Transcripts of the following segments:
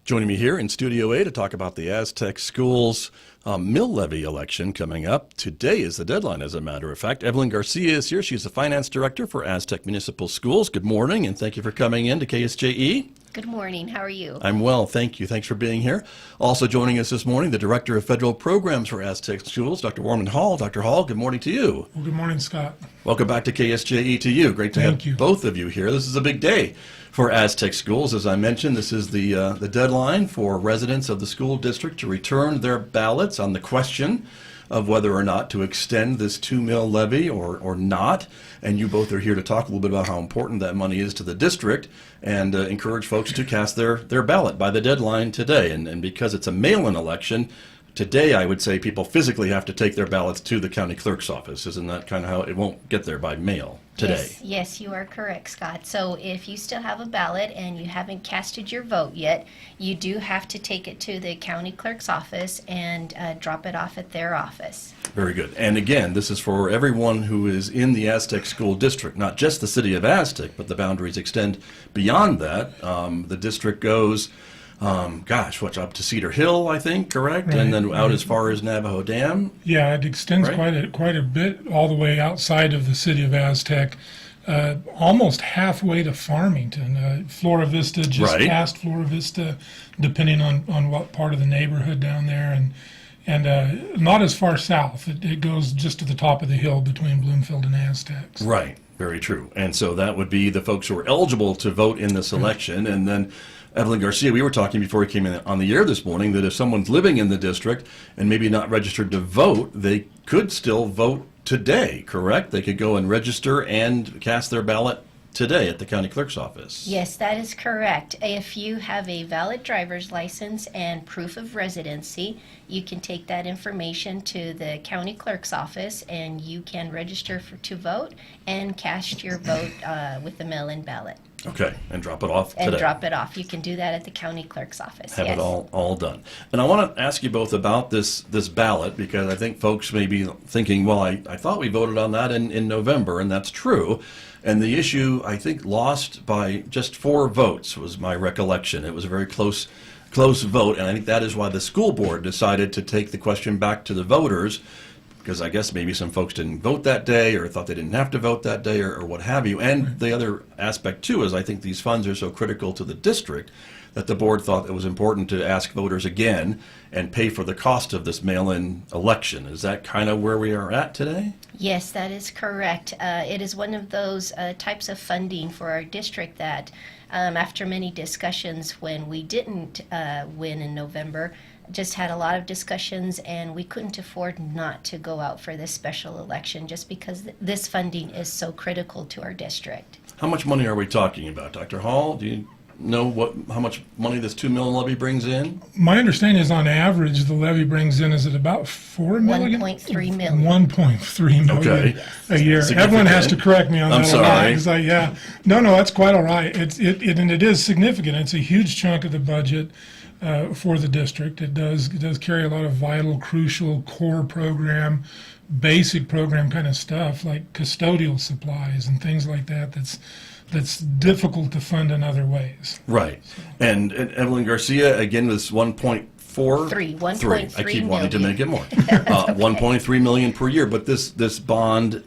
Joining me here in Studio A to talk about the Aztec Schools mill levy election coming up. Today is the deadline, as a matter of fact. Evelyn Garcia is here. She's the finance director for Aztec Municipal Schools. Good morning, and thank you for coming in to KSJE. Good morning. How are you? I'm well, thank you. Thanks for being here. Also joining us this morning, the Director of Federal Programs for Aztec Schools, Dr. Warman Hall. Dr. Hall, good morning to you. Well, good morning, Scott. Welcome back to KSJE to you. Great to have both of you here. This is a big day for Aztec Schools. As I mentioned, this is the deadline for residents of the school district to return their ballots on the question of whether or not to extend this 2 mil levy or not. And you both are here to talk a little bit about how important that money is to the district and encourage folks to cast their ballot by the deadline today. And because it's a mail-in election, today I would say people physically have to take their ballots to the county clerk's office. Isn't that kind of how it won't get there by mail today? Yes, you are correct, Scott. So if you still have a ballot and you haven't casted your vote yet, you do have to take it to the county clerk's office and drop it off at their office. Very good. And again, this is for everyone who is in the Aztec School District, not just the city of Aztec, but the boundaries extend beyond that. The district goes up to Cedar Hill, I think, correct? Right, and then out as far as Navajo Dam? Yeah, it extends quite a bit all the way outside of the city of Aztec, almost halfway to Farmington. Flora Vista, just past Flora Vista, depending on what part of the neighborhood down there, and not as far south. It goes just to the top of the hill between Bloomfield and Aztec. Right, very true. And so that would be the folks who are eligible to vote in this election, and then Evelyn Garcia, we were talking before we came in on the air this morning that if someone's living in the district and maybe not registered to vote, they could still vote today, correct? They could go and register and cast their ballot today at the county clerk's office. Yes, that is correct. If you have a valid driver's license and proof of residency, you can take that information to the county clerk's office and you can register to vote and cast your vote with the mail-in ballot. Okay, and drop it off today. And drop it off. You can do that at the county clerk's office. Have it all done. And I want to ask you both about this ballot, because I think folks may be thinking, well, I thought we voted on that in November, and that's true. And the issue, I think, lost by just 4 votes was my recollection. It was a very close vote, and I think that is why the school board decided to take the question back to the voters, because I guess maybe some folks didn't vote that day or thought they didn't have to vote that day or what have you. And the other aspect, too, is I think these funds are so critical to the district that the board thought it was important to ask voters again and pay for the cost of this mail-in election. Is that kind of where we are at today? Yes, that is correct. It is one of those types of funding for our district that after many discussions when we didn't win in November, just had a lot of discussions and we couldn't afford not to go out for this special election just because this funding is so critical to our district. How much money are we talking about, Dr. Hall? Do you know how much money this 2 million levy brings in? My understanding is on average the levy brings in, is it about $4 million? 1.3 million. 1.3 million a year. Everyone has to correct me on that. I'm sorry. No, that's quite all right. It is significant. It's a huge chunk of the budget for the district. It does carry a lot of vital, crucial, core program, basic program kind of stuff like custodial supplies and things like that. That's difficult to fund in other ways. Right. And Evelyn Garcia, again, was 1.3. I keep wanting to make it more. 1.3 million per year. But this bond,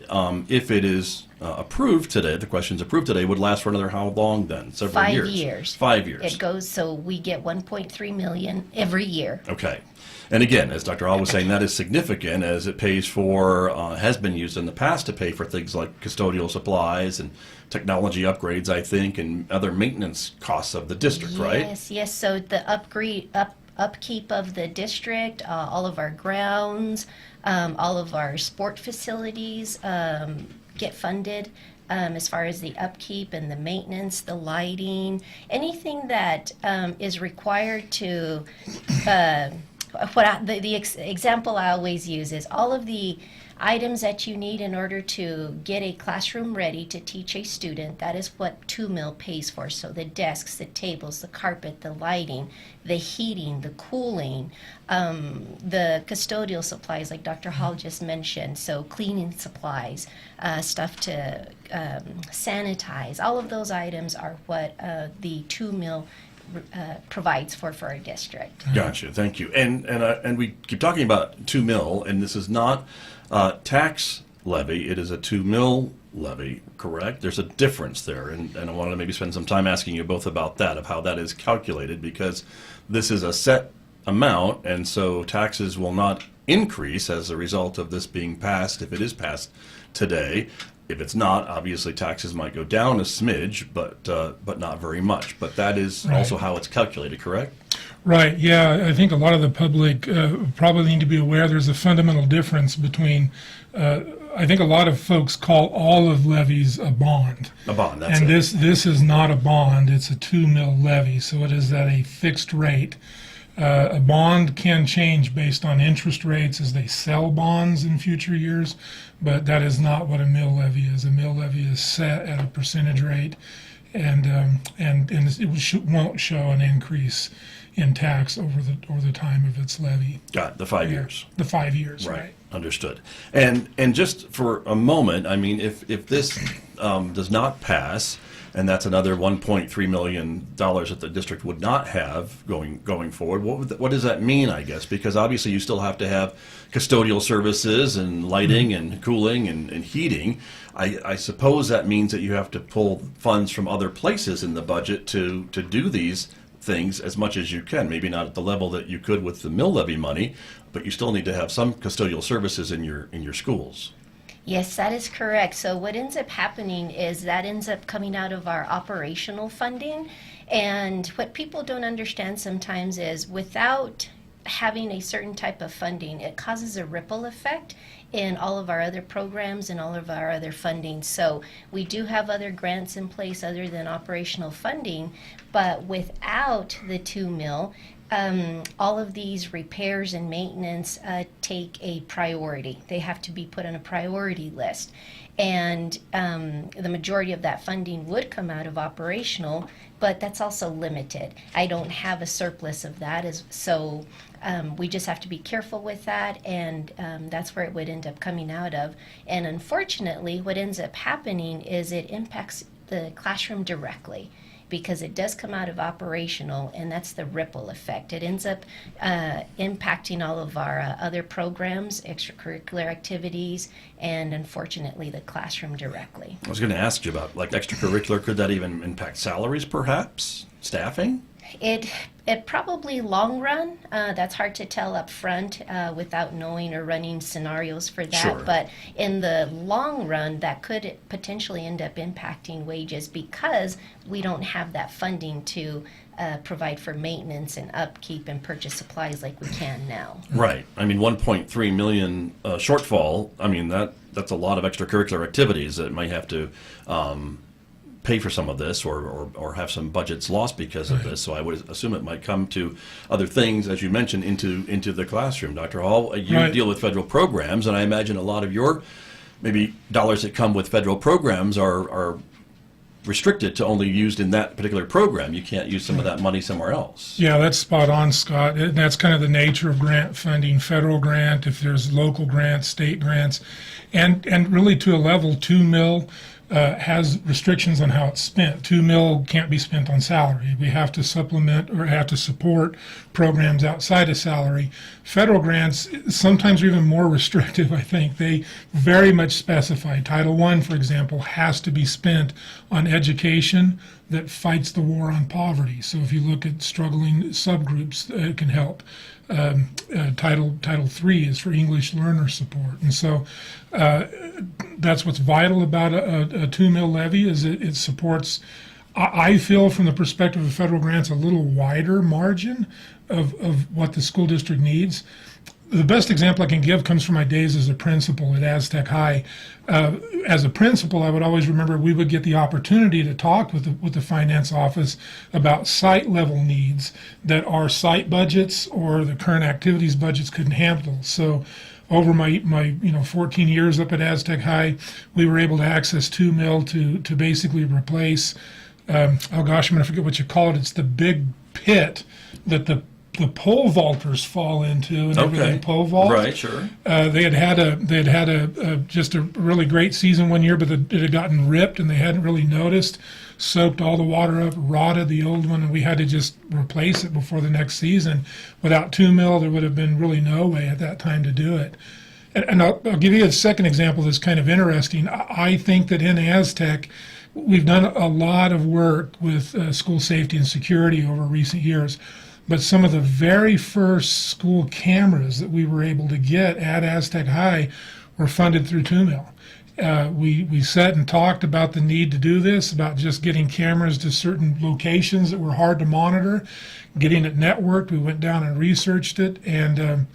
if it is approved today, the question's approved today, would last for another how long then? Several 5 years. years. 5 years. It goes, so we get 1.3 million every year. Okay. And again, as Dr. Hall was saying, that is significant as it pays for, has been used in the past to pay for things like custodial supplies and technology upgrades, I think, and other maintenance costs of the district, right? Yes. So the upkeep of the district, all of our grounds, all of our sport facilities get funded. As far as the upkeep and the maintenance, the lighting, anything that is required to the example I always use is all of the items that you need in order to get a classroom ready to teach a student. That is what 2 mil pays for. So the desks, the tables, the carpet, the lighting, the heating, the cooling, the custodial supplies like Dr. Hall just mentioned. So cleaning supplies, stuff to sanitize. All of those items are what the 2 mil provides for our district. Gotcha. Thank you. And we keep talking about 2 mil, and this is not tax levy. It is a 2 mil levy, correct? There's a difference there, and I wanted to maybe spend some time asking you both about that, of how that is calculated, because this is a set amount, and so taxes will not increase as a result of this being passed, if it is passed today. If it's not, obviously taxes might go down a smidge, but not very much. But that is Right. also how it's calculated, correct? Right, yeah, I think a lot of the public probably need to be aware there's a fundamental difference between, I think a lot of folks call all of levies a bond. A bond, that's And it. this is not a bond, it's a 2 mil levy, so it is at a fixed rate. A bond can change based on interest rates as they sell bonds in future years, but that is not what a mill levy is. A mill levy is set at a percentage rate, and it won't show an increase in tax over the time of its levy. Got it, the 5 years. The 5 years, right. Understood. And just for a moment, I mean, if this does not pass, and that's another $1.3 million that the district would not have going forward, what does that mean, I guess? Because obviously you still have to have custodial services and lighting and cooling and heating. I suppose that means that you have to pull funds from other places in the budget to do these things as much as you can. Maybe not at the level that you could with the mill levy money, but you still need to have some custodial services in your schools. Yes, that is correct. So what ends up happening is that ends up coming out of our operational funding. And what people don't understand sometimes is without having a certain type of funding, it causes a ripple effect in all of our other programs and all of our other funding. So we do have other grants in place other than operational funding, but without the 2 mil, all of these repairs and maintenance take a priority. They have to be put on a priority list. And the majority of that funding would come out of operational, but that's also limited. I don't have a surplus of that, so we just have to be careful with that, and that's where it would end up coming out of. And unfortunately, what ends up happening is it impacts the classroom directly, because it does come out of operational, and that's the ripple effect. It ends up impacting all of our other programs, extracurricular activities, and unfortunately the classroom directly. I was going to ask you about like extracurricular. Could that even impact salaries, perhaps? Staffing? It probably long run, that's hard to tell up front without knowing or running scenarios for that. Sure. But in the long run, that could potentially end up impacting wages because we don't have that funding to provide for maintenance and upkeep and purchase supplies like we can now. Right. I mean, 1.3 million shortfall. I mean, that's a lot of extracurricular activities that might have to pay for some of this or have some budgets lost because of this. So I would assume it might come to other things, as you mentioned, into the classroom. Dr. Hall, you Right. deal with federal programs, and I imagine a lot of your maybe dollars that come with federal programs are restricted to only used in that particular program. You can't use some of that money somewhere else. Yeah, that's spot on, Scott. And that's kind of the nature of grant funding, federal grant, if there's local grants, state grants, and really to a level, 2 mil has restrictions on how it's spent. 2 mil can't be spent on salary. We have to supplement or have to support programs outside of salary. Federal grants sometimes are even more restrictive, I think. They very much specify. Title I, for example, has to be spent on education that fights the war on poverty. So if you look at struggling subgroups, it can help. Title III is for English learner support. And so that's what's vital about a 2 mil levy is it supports, I feel from the perspective of federal grants, a little wider margin of what the school district needs. The best example I can give comes from my days as a principal at Aztec High. As a principal, I would always remember we would get the opportunity to talk with the finance office about site level needs that our site budgets or the current activities budgets couldn't handle. So over my 14 years up at Aztec High, we were able to access 2 mil to basically replace, oh gosh, I'm going to forget what you call it. It's the big pit that the the pole vaulters fall into and everything Okay. pole vault. Right, sure. They had a just a really great season one year, but it had gotten ripped and they hadn't really noticed. Soaked all the water up, rotted the old one, and we had to just replace it before the next season. Without 2 mil, there would have been really no way at that time to do it. And I'll give you a second example that's kind of interesting. I think that in Aztec, we've done a lot of work with school safety and security over recent years. But some of the very first school cameras that we were able to get at Aztec High were funded through 2 mil. We sat and talked about the need to do this, about just getting cameras to certain locations that were hard to monitor, getting it networked. We went down and researched it, and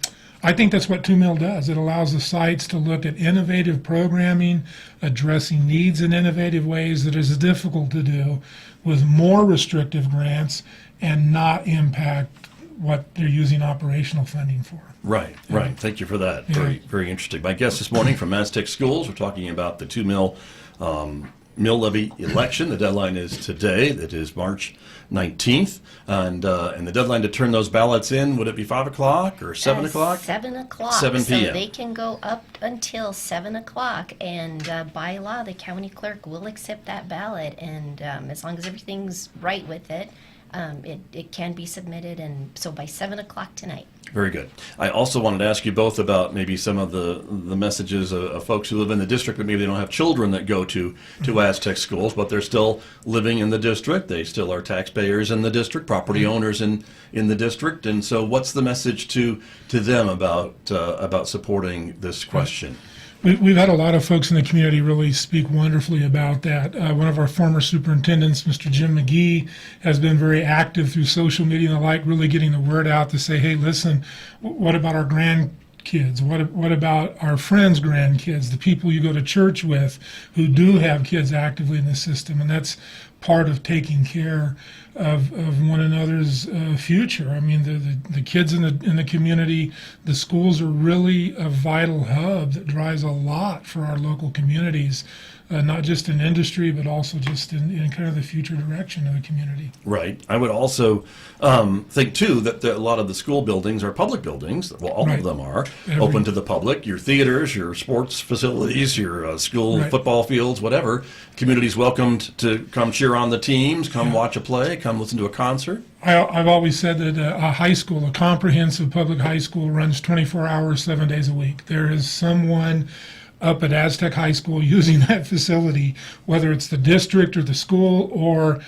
I think that's what 2 mil does. It allows the sites to look at innovative programming, addressing needs in innovative ways that is difficult to do with more restrictive grants and not impact what they're using operational funding for. Right, right. Thank you for that. Very, very interesting. My guest this morning from Aztec Schools, we're talking about the 2 mil mill levy election. The deadline is today. It is March 19th, and the deadline to turn those ballots in, would it be 5 o'clock or 7 o'clock? 7 o'clock. 7 p.m. So they can go up until 7 o'clock, and by law, the county clerk will accept that ballot, and as long as everything's right with it, it can be submitted, and so by 7 o'clock tonight. Very good. I also wanted to ask you both about maybe some of the messages of folks who live in the district, but maybe they don't have children that go to Aztec schools, but they're still living in the district. They still are taxpayers in the district, property owners in the district. And so what's the message to them about supporting this question? We've had a lot of folks in the community really speak wonderfully about that. One of our former superintendents, Mr. Jim McGee, has been very active through social media and the like, really getting the word out to say, hey, listen, what about our grandkids? What about our friends' grandkids, the people you go to church with who do have kids actively in the system? And that's part of taking care of one another's future. I mean, the kids in the community, the schools are really a vital hub that drives a lot for our local communities, not just in industry, but also just in kind of the future direction of the community. Right. I would also think, too, that a lot of the school buildings are public buildings. Well, all Right. of them are open to the public. Your theaters, your sports facilities, your school Right. football fields, whatever. Community's welcomed to come cheer on the teams, come watch a play, come listen to a concert. I've always said that a high school, a comprehensive public high school, runs 24 hours, 7 days a week. There is someone up at Aztec High School using that facility, whether it's the district or the school or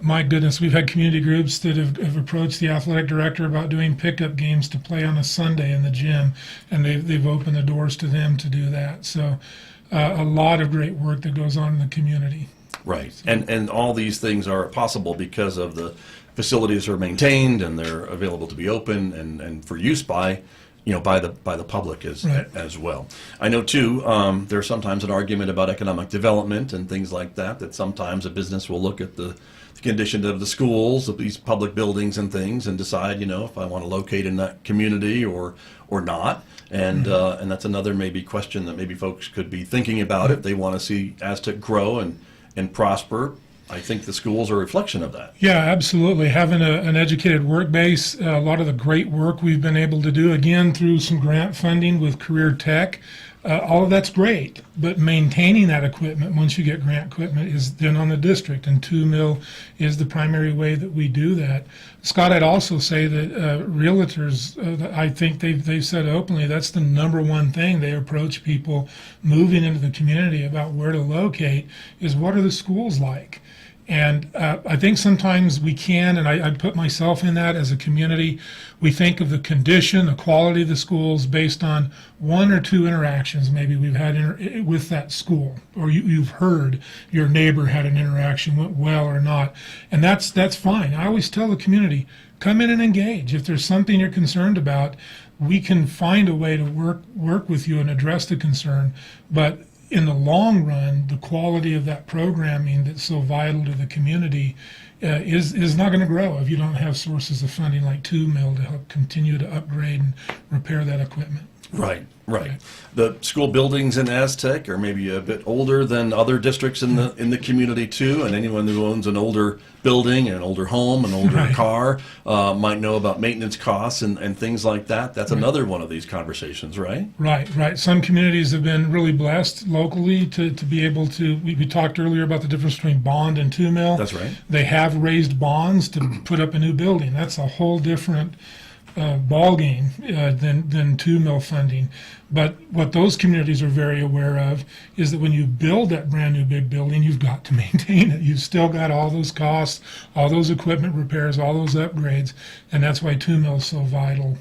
my goodness, we've had community groups that have approached the athletic director about doing pickup games to play on a Sunday in the gym, and they've opened the doors to them to do that. So a lot of great work that goes on in the community. Right. And all these things are possible because of the facilities are maintained and they're available to be open and for use by the public as well. I know too, there's sometimes an argument about economic development and things like that. That sometimes a business will look at the condition of the schools, of these public buildings and things, and decide, if I want to locate in that community or not. And and that's another maybe question that maybe folks could be thinking about if they want to see Aztec grow and prosper. I think the schools are a reflection of that. Yeah, absolutely. Having an educated work base, a lot of the great work we've been able to do, again, through some grant funding with Career Tech, all of that's great. But maintaining that equipment, once you get grant equipment, is then on the district, and 2 mil is the primary way that we do that. Scott, I'd also say that realtors, I think they've said openly, that's the number one thing they approach people moving into the community about where to locate, is what are the schools like? And I think sometimes we can, and I put myself in that as a community, we think of the condition, the quality of the schools based on 1 or 2 interactions maybe we've had with that school, or you've heard your neighbor had an interaction, went well or not. And that's fine. I always tell the community, come in and engage. If there's something you're concerned about, we can find a way to work with you and address the concern. But in the long run, the quality of that programming that's so vital to the community is not going to grow if you don't have sources of funding like 2 mil to help continue to upgrade and repair that equipment. Right, right. The school buildings in Aztec are maybe a bit older than other districts in the community too, and anyone who owns an older building, an older home, an older Right. car might know about maintenance costs and things like that. That's another one of these conversations, right? Right, right. Some communities have been really blessed locally to be able to. We talked earlier about the difference between bond and 2 mil. That's right. They have raised bonds to put up a new building. That's a whole different ball game than 2 mil funding. But what those communities are very aware of is that when you build that brand new big building, you've got to maintain it. You've still got all those costs, all those equipment repairs, all those upgrades, and that's why 2 mil is so vital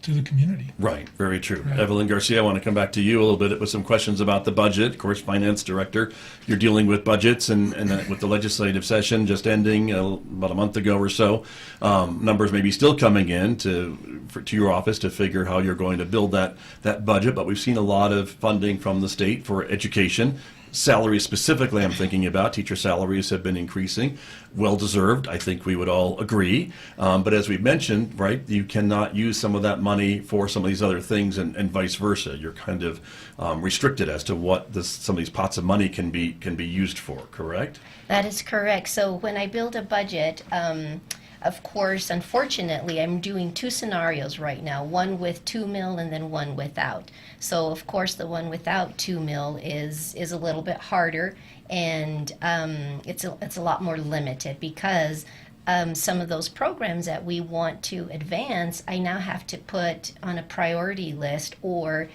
to the community. Right, very true. Right. Evelyn Garcia, I want to come back to you a little bit with some questions about the budget. Of course, Finance Director, you're dealing with budgets and with the legislative session just ending about a month ago or so. Numbers may be still coming in to your office to figure how you're going to build that budget, but we've seen a lot of funding from the state for education. Salaries specifically, I'm thinking about. Teacher salaries have been increasing. Well-deserved, I think we would all agree. But as we've mentioned, right, you cannot use some of that money for some of these other things and vice versa. You're kind of restricted as to what some of these pots of money can be used for, correct? That is correct. So when I build a budget, of course, unfortunately, I'm doing two scenarios right now, one with 2 mil and then one without. So, of course, the one without 2 mil is a little bit harder, and it's a lot more limited because some of those programs that we want to advance, I now have to put on a priority list or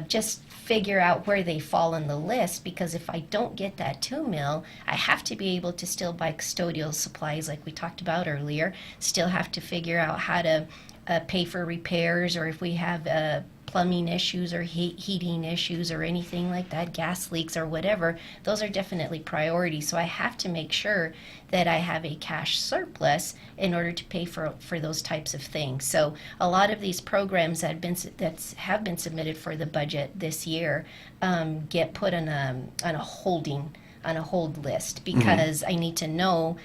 just figure out where they fall on the list, because if I don't get that 2 mil, I have to be able to still buy custodial supplies like we talked about earlier, still have to figure out how to pay for repairs, or if we have plumbing issues or heating issues or anything like that, gas leaks or whatever, those are definitely priorities. So I have to make sure that I have a cash surplus in order to pay for those types of things. So a lot of these programs that have been submitted for the budget this year get put on a hold list, because I need to know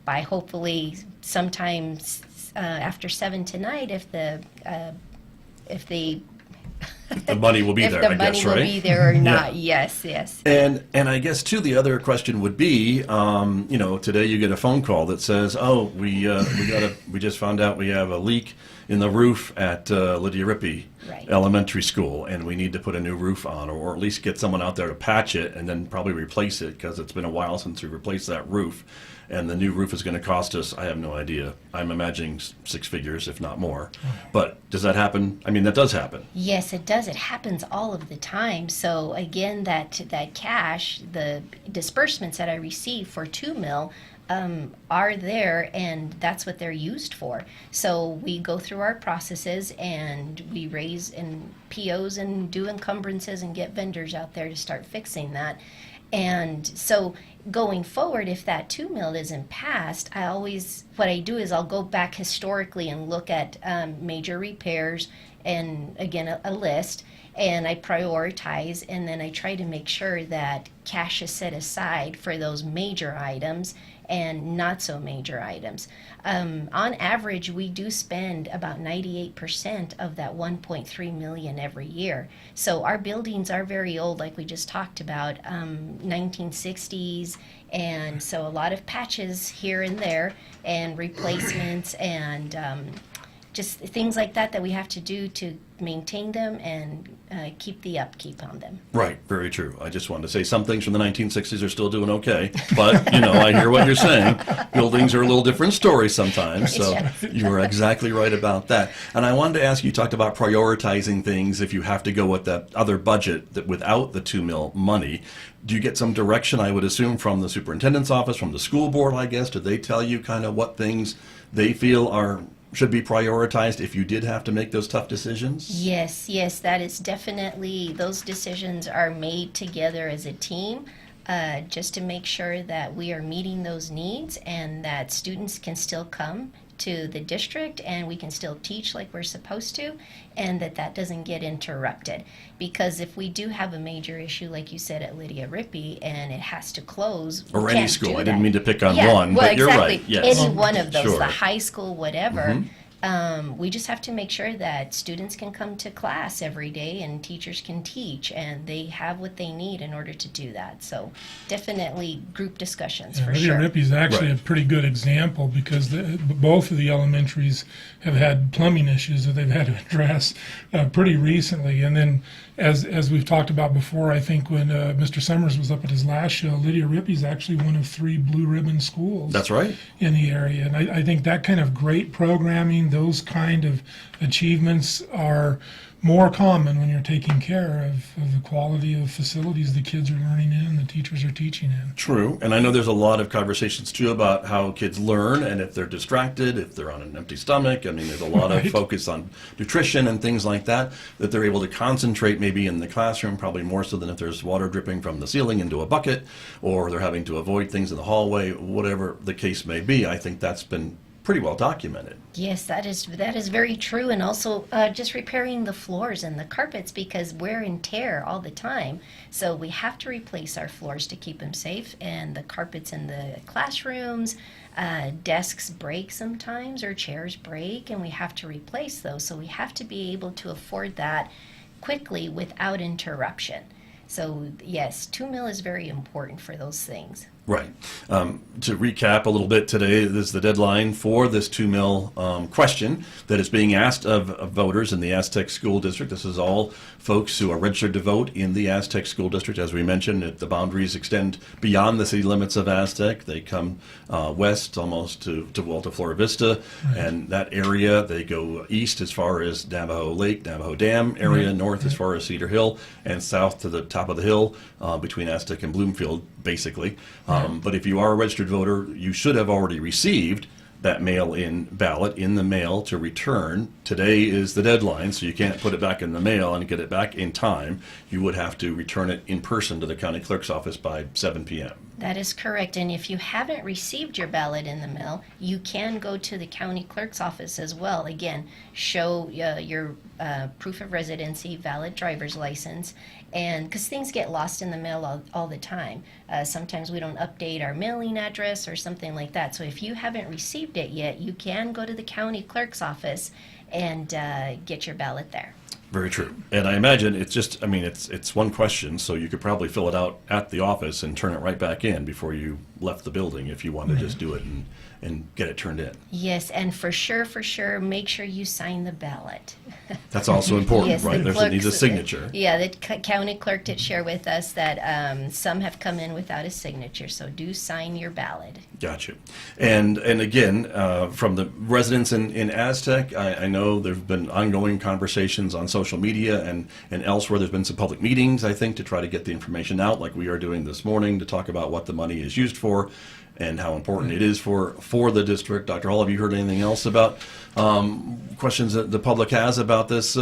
by hopefully sometimes after 7 tonight if the money will be if there, the I money guess, will right? be there or Yeah. not. Yes. And I guess too, the other question would be, today you get a phone call that says, "Oh, we just found out we have a leak in the roof at Lydia Rippey Right. Elementary School, and we need to put a new roof on, or at least get someone out there to patch it, and then probably replace it because it's been a while since we replaced that roof, and the new roof is going to cost us, I have no idea. I'm imagining 6 figures, if not more. But does that happen? I mean, that does happen. Yes, it does. It happens all of the time. So again, that cash, the disbursements that I receive for 2 mil are there, and that's what they're used for. So we go through our processes and we raise in POs and do encumbrances and get vendors out there to start fixing that. And so going forward, if that 2 mil isn't passed, what I do is I'll go back historically and look at major repairs, and again, a list, and I prioritize, and then I try to make sure that cash is set aside for those major items and not so major items. On average, we do spend about 98% of that 1.3 million every year. So our buildings are very old, like we just talked about, 1960s, and so a lot of patches here and there, and replacements, and just things like that we have to do to maintain them and keep the upkeep on them. Right, very true. I just wanted to say some things from the 1960s are still doing okay, but I hear what you're saying. Buildings are a little different story sometimes, so Yes. you are exactly right about that. And I wanted to ask you talked about prioritizing things if you have to go with that other budget that without the 2 mil money. Do you get some direction, I would assume, from the superintendent's office, from the school board, I guess? Do they tell you kind of what things they feel should be prioritized if you did have to make those tough decisions? Yes, that is definitely, those decisions are made together as a team, just to make sure that we are meeting those needs and that students can still come to the district and we can still teach like we're supposed to, and that doesn't get interrupted. Because if we do have a major issue, like you said, at Lydia Rippey, and it has to close, we Or any can't school. do I didn't that. mean to pick on Yeah, one, well, but you're exactly. right. Yes. Any one of those, Sure. the high school, whatever. We just have to make sure that students can come to class every day and teachers can teach and they have what they need in order to do that. So definitely group discussions for Levy sure. Rippey is actually Right. a pretty good example because both of the elementaries have had plumbing issues that they've had to address pretty recently. And then, as we've talked about before, I think when Mr. Summers was up at his last show, Lydia Rippey is actually one of 3 blue ribbon schools. That's right. In the area. And I think that kind of great programming, those kind of achievements are more common when you're taking care of the quality of facilities the kids are learning in and the teachers are teaching in. True, and I know there's a lot of conversations too about how kids learn and if they're distracted, if they're on an empty stomach. I mean, there's a lot of Right. focus on nutrition and things like that, that they're able to concentrate maybe in the classroom, probably more so than if there's water dripping from the ceiling into a bucket, or they're having to avoid things in the hallway, whatever the case may be. I think that's been pretty well documented. Yes, that is very true, and also just repairing the floors and the carpets because wear and tear all the time. So we have to replace our floors to keep them safe, and the carpets in the classrooms, desks break sometimes or chairs break, and we have to replace those. So we have to be able to afford that quickly without interruption. So yes, 2 mil is very important for those things. Right. To recap a little bit, today is the deadline for this 2 mil question that is being asked of voters in the Aztec School District. This is all folks who are registered to vote in the Aztec School District. As we mentioned, the boundaries extend beyond the city limits of Aztec. They come west almost to Flora Vista, and that area. They go east as far as Navajo Lake, Navajo Dam area, north as far as Cedar Hill, and south to the top of the hill between Aztec and Bloomfield, basically. But if you are a registered voter, you should have already received that mail-in ballot in the mail to return. Today is the deadline, so you can't put it back in the mail and get it back in time. You would have to return it in person to the county clerk's office by 7 p.m. That is correct. And if you haven't received your ballot in the mail, you can go to the county clerk's office as well. Again, show your proof of residency, valid driver's license, and because things get lost in the mail all the time. Sometimes we don't update our mailing address or something like that. So if you haven't received it yet, you can go to the county clerk's office and get your ballot there. Very true. And I imagine it's just, I mean, it's one question, so you could probably fill it out at the office and turn it right back in before you left the building if you wanted to just do it and get it turned in. Yes, and for sure, make sure you sign the ballot. That's also important, Yes, right? the It needs a clerks- signature. Yeah, the county clerk did share with us that some have come in without a signature, so do sign your ballot. Got you. And again, from the residents in Aztec, I know there have been ongoing conversations on social media and elsewhere. There's been some public meetings, I think, to try to get the information out, like we are doing this morning, to talk about what the money is used for and how important it is for the district. Dr. Hall, have you heard anything else about questions that the public has about this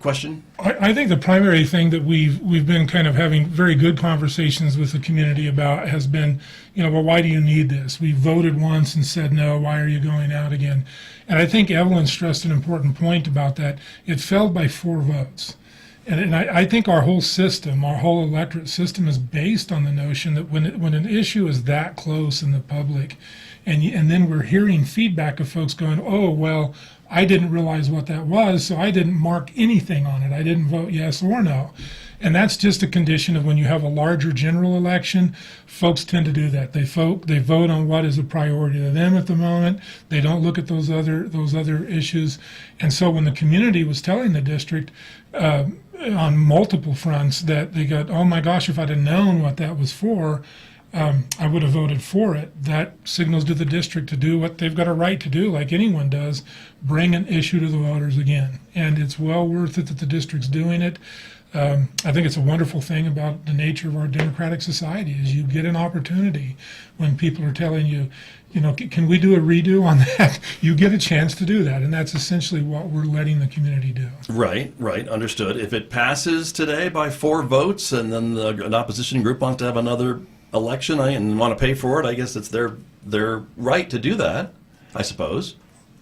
question? I think the primary thing that we've been kind of having very good conversations with the community about has been, well, why do you need this? We voted once and said no, why are you going out again? And I think Evelyn stressed an important point about that. It failed by 4 votes. And I think our whole system, our whole electorate system is based on the notion that when an issue is that close in the public, and then we're hearing feedback of folks going, oh, well, I didn't realize what that was, so I didn't mark anything on it. I didn't vote yes or no. And that's just a condition of when you have a larger general election, folks tend to do that. They vote on what is a priority to them at the moment. They don't look at those other issues. And so when the community was telling the district on multiple fronts that they got, oh my gosh, if I'd have known what that was for, I would have voted for it. That signals to the district to do what they've got a right to do, like anyone does, bring an issue to the voters again. And it's well worth it that the district's doing it. I think it's a wonderful thing about the nature of our democratic society is you get an opportunity when people are telling you, can we do a redo on that? You get a chance to do that, and that's essentially what we're letting the community do. Right, understood. If it passes today by 4 votes and then an opposition group wants to have another election and want to pay for it, I guess it's their right to do that, I suppose.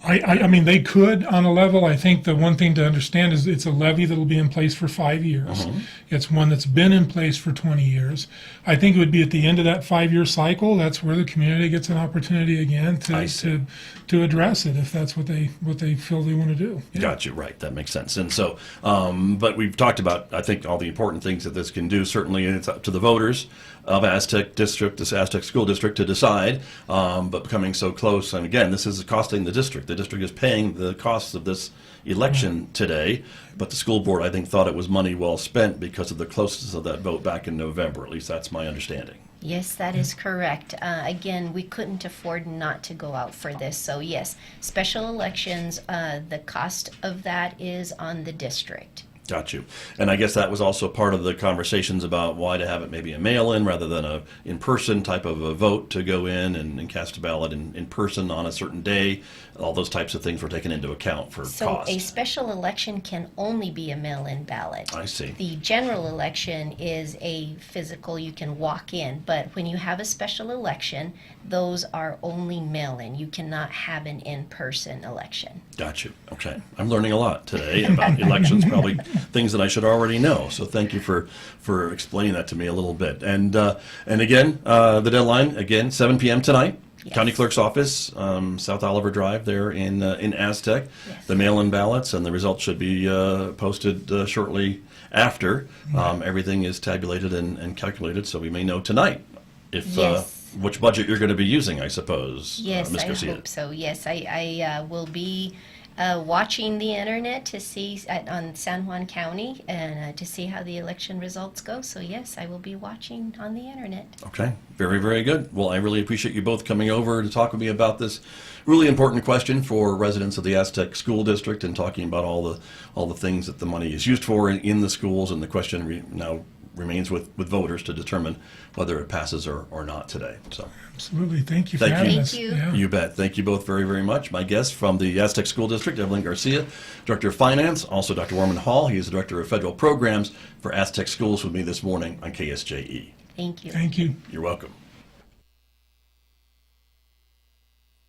I mean, they could on a level. I think the one thing to understand is it's a levy that will be in place for 5 years. It's one that's been in place for 20 years. I think it would be at the end of that 5-year cycle. That's where the community gets an opportunity again to address it if that's what they feel they want to do. Yeah. Got you, right. That makes sense. And so, but we've talked about, I think, all the important things that this can do. Certainly, it's up to the voters of Aztec District, this Aztec School District, to decide. But coming so close, and again, this is costing the district. The district is paying the costs of this election today, but the school board, I think, thought it was money well spent because of the closeness of that vote back in November. At least that's my understanding. Yes, that is correct. Again, we couldn't afford not to go out for this. So yes, special elections, the cost of that is on the district. Got you. And I guess that was also part of the conversations about why to have it maybe a mail-in rather than a in-person type of a vote to go in and cast a ballot in person on a certain day. All those types of things were taken into account for So cost. a special election can only be a mail-in ballot. I see. The general election is a physical, you can walk in, but when you have a special election, those are only mail-in. You cannot have an in-person election. Got you. Okay. I'm learning a lot today about elections, probably things that I should already know. So thank you for explaining that to me a little bit. And again, the deadline, again, 7 p.m. tonight. Yes. County Clerk's Office, South Oliver Drive there in Aztec. Yes. The mail-in ballots and the results should be posted shortly after. Everything is tabulated and calculated, so we may know tonight if Yes. which budget you're going to be using, I suppose. Yes, Ms. I Garcia. hope so. Yes, I will be watching the internet to see on San Juan County and to see how the election results go. So yes, I will be watching on the internet. Okay, very, very good. Well, I really appreciate you both coming over to talk with me about this really important question for residents of the Aztec School District and talking about all the things that the money is used for in the schools. And the question now remains with voters to determine whether it passes or not today. So. Absolutely. Thank you for Thank having you. us. Thank you. Yeah. You bet. Thank you both very, very much. My guest from the Aztec School District, Evelyn Garcia, Director of Finance, also Dr. Warman Hall. He is the Director of Federal Programs for Aztec Schools with me this morning on KSJE. Thank you. Thank you. You're welcome.